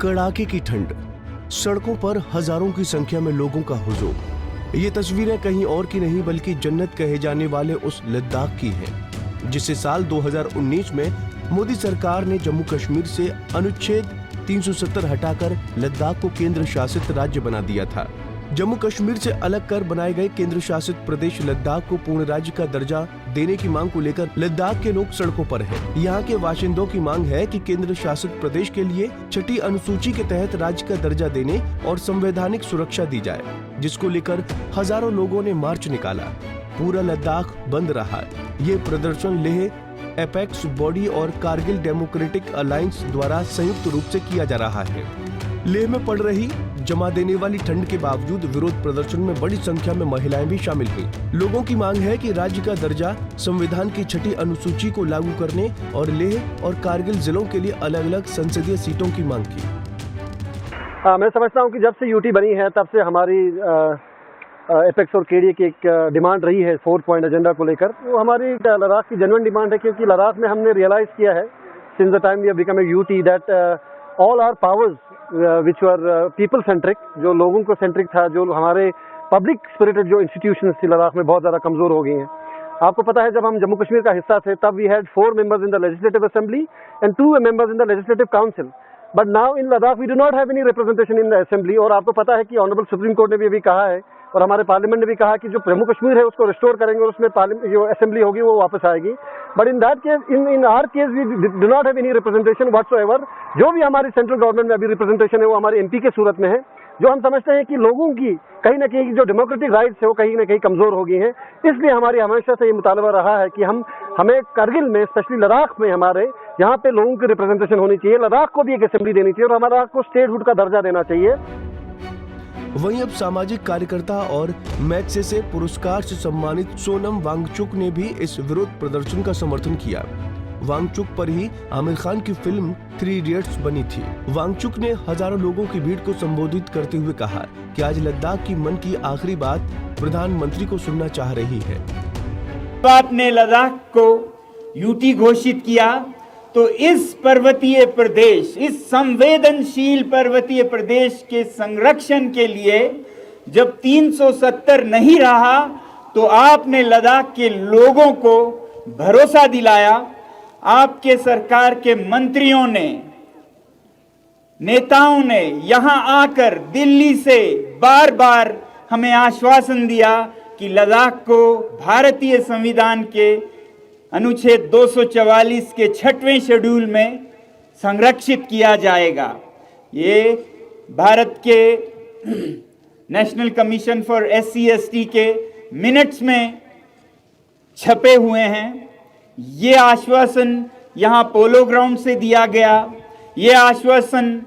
कड़ाके की ठंड, सड़कों पर हजारों की संख्या में लोगों का हुजूम। ये तस्वीरें कहीं और की नहीं बल्कि जन्नत कहे जाने वाले उस लद्दाख की हैं, जिसे साल 2019 में मोदी सरकार ने जम्मू कश्मीर से अनुच्छेद 370 हटाकर लद्दाख को केंद्र शासित राज्य बना दिया था। जम्मू कश्मीर से अलग कर बनाए गए केंद्र शासित प्रदेश लद्दाख को पूर्ण राज्य का दर्जा देने की मांग को लेकर लद्दाख के लोग सड़कों पर हैं। यहाँ के बाशिंदों की मांग है कि केंद्र शासित प्रदेश के लिए छठी अनुसूची के तहत राज्य का दर्जा देने और संवैधानिक सुरक्षा दी जाए, जिसको लेकर हजारों लोगों ने मार्च निकाला। पूरा लद्दाख बंद रहा। ये प्रदर्शन लेह एपेक्स बॉडी और कारगिल डेमोक्रेटिक अलायंस द्वारा संयुक्त रूप से किया जा रहा है। लेह में पड़ रही जमा देने वाली ठंड के बावजूद विरोध प्रदर्शन में बड़ी संख्या में महिलाएं भी शामिल हुई। लोगों की मांग है कि राज्य का दर्जा, संविधान की छठी अनुसूची को लागू करने और लेह और कारगिल जिलों के लिए अलग अलग संसदीय सीटों की मांग की। मैं समझता हूं कि जब से यूटी बनी है तब से हमारी एपेक्स और केडीए की एक डिमांड रही है 4 पॉइंट एजेंडा को लेकर। वो हमारी लद्दाख की जेन्युइन डिमांड है, क्योंकि लद्दाख में हमने रियलाइज किया है since the time we have become a UT that all our powers which were people centric, जो लोगों को सेंट्रिक था, जो हमारे पब्लिक स्पिरिटेड जो इंस्टीट्यूशंस थी लद्दाख में बहुत ज़्यादा कमज़ोर हो गई हैं। आपको पता है जब हम जम्मू कश्मीर का हिस्सा थे तब we had 4 members in the legislative assembly and 2 members in the legislative council, but now in Ladakh we do not have any representation in the assembly। और आपको पता है कि ऑनरेबल सुप्रीम कोर्ट ने भी अभी कहा है और हमारे पार्लियामेंट ने भी कहा कि जो जम्मू कश्मीर है उसको रिस्टोर करेंगे और उसमें जो असेंबली होगी वो वापस आएगी। But in that case, in our case we do not have any representation whatsoever. जो भी हमारी सेंट्रल गवर्नमेंट में अभी रिप्रेजेंटेशन है वो हमारे एमपी के सूरत में है, जो हम समझते हैं कि लोगों की कहीं ना कहीं जो डेमोक्रेटिक राइट्स है वो कहीं ना कहीं कमजोर हो गई हैं। इसलिए हमारी हमेशा से ये मुतालबा रहा है कि हमें कारगिल में, स्पेशली लद्दाख में, हमारे यहाँ पे लोगों की रिप्रेजेंटेशन होनी चाहिए। लद्दाख को भी एक असेंबली देनी चाहिए और हमारा को स्टेटहुड का दर्जा देना चाहिए। वहीं अब सामाजिक कार्यकर्ता और मैग्सेसे पुरस्कार से सम्मानित सोनम वांगचुक ने भी इस विरोध प्रदर्शन का समर्थन किया। वांगचुक पर ही आमिर खान की फिल्म 3 इडियट्स बनी थी। वांगचुक ने हजारों लोगों की भीड़ को संबोधित करते हुए कहा कि आज लद्दाख की मन की आखिरी बात प्रधानमंत्री को सुनना चाह रही है। आपने लद्दाख को यूटी घोषित किया तो इस पर्वतीय प्रदेश, इस संवेदनशील पर्वतीय प्रदेश के संरक्षण के लिए जब 370 नहीं रहा तो आपने लद्दाख के लोगों को भरोसा दिलाया। आपके सरकार के मंत्रियों ने, नेताओं ने यहां आकर दिल्ली से बार बार हमें आश्वासन दिया कि लद्दाख को भारतीय संविधान के अनुच्छेद 244 के 6वें शेड्यूल में संरक्षित किया जाएगा। ये भारत के नेशनल कमीशन फॉर SC/ST के मिनट्स में छपे हुए हैं। ये आश्वासन यहाँ पोलो ग्राउंड से दिया गया। ये आश्वासन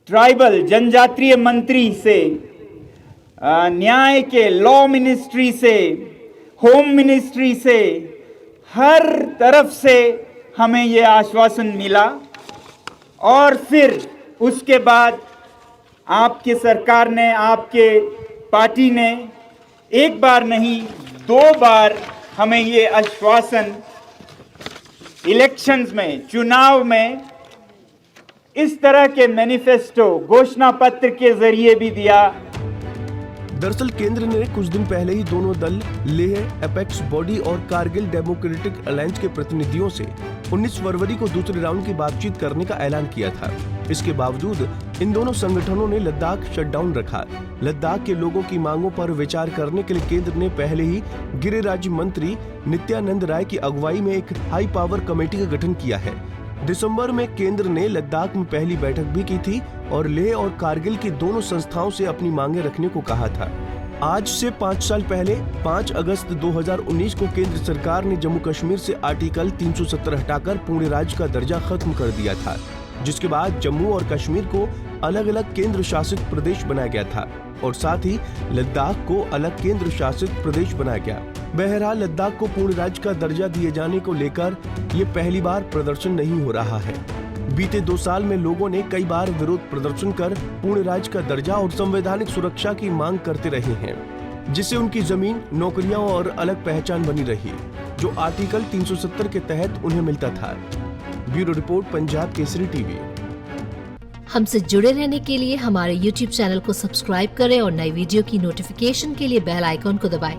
ट्राइबल जनजातीय मंत्री से, न्याय के लॉ मिनिस्ट्री से, होम मिनिस्ट्री से, हर तरफ से हमें ये आश्वासन मिला। और फिर उसके बाद आपकी सरकार ने, आपके पार्टी ने एक बार नहीं 2 बार हमें ये आश्वासन इलेक्शंस में, चुनाव में इस तरह के मैनिफेस्टो, घोषणा पत्र के जरिए भी दिया। दरअसल केंद्र ने कुछ दिन पहले ही दोनों दल लेह एपेक्स बॉडी और कारगिल डेमोक्रेटिक अलायंस के प्रतिनिधियों से 19 फरवरी को दूसरे राउंड की बातचीत करने का ऐलान किया था। इसके बावजूद इन दोनों संगठनों ने लद्दाख शटडाउन रखा। लद्दाख के लोगों की मांगों पर विचार करने के लिए केंद्र ने पहले ही गृह राज्य मंत्री नित्यानंद राय की अगुवाई में एक हाई पावर कमेटी का गठन किया है। दिसंबर में केंद्र ने लद्दाख में पहली बैठक भी की थी और लेह और कारगिल की दोनों संस्थाओं से अपनी मांगे रखने को कहा था। आज से 5 साल पहले 5 अगस्त 2019 को केंद्र सरकार ने जम्मू कश्मीर से आर्टिकल 370 हटाकर पूर्ण राज्य का दर्जा खत्म कर दिया था, जिसके बाद जम्मू और कश्मीर को अलग अलग केंद्र शासित प्रदेश बनाया गया था और साथ ही लद्दाख को अलग केंद्र शासित प्रदेश बनाया गया। बहरहाल लद्दाख को पूर्ण राज्य का दर्जा दिए जाने को लेकर ये पहली बार प्रदर्शन नहीं हो रहा है। बीते 2 साल में लोगों ने कई बार विरोध प्रदर्शन कर पूर्ण राज्य का दर्जा और संवैधानिक सुरक्षा की मांग करते रहे हैं, जिससे उनकी जमीन, नौकरियां और अलग पहचान बनी रही, जो आर्टिकल 370 के तहत उन्हें मिलता था। Bureau report, Punjab Kesari TV. हमसे जुड़े रहने के लिए हमारे YouTube चैनल को सब्सक्राइब करें और नई वीडियो की नोटिफिकेशन के लिए बेल आइकॉन को दबाएं।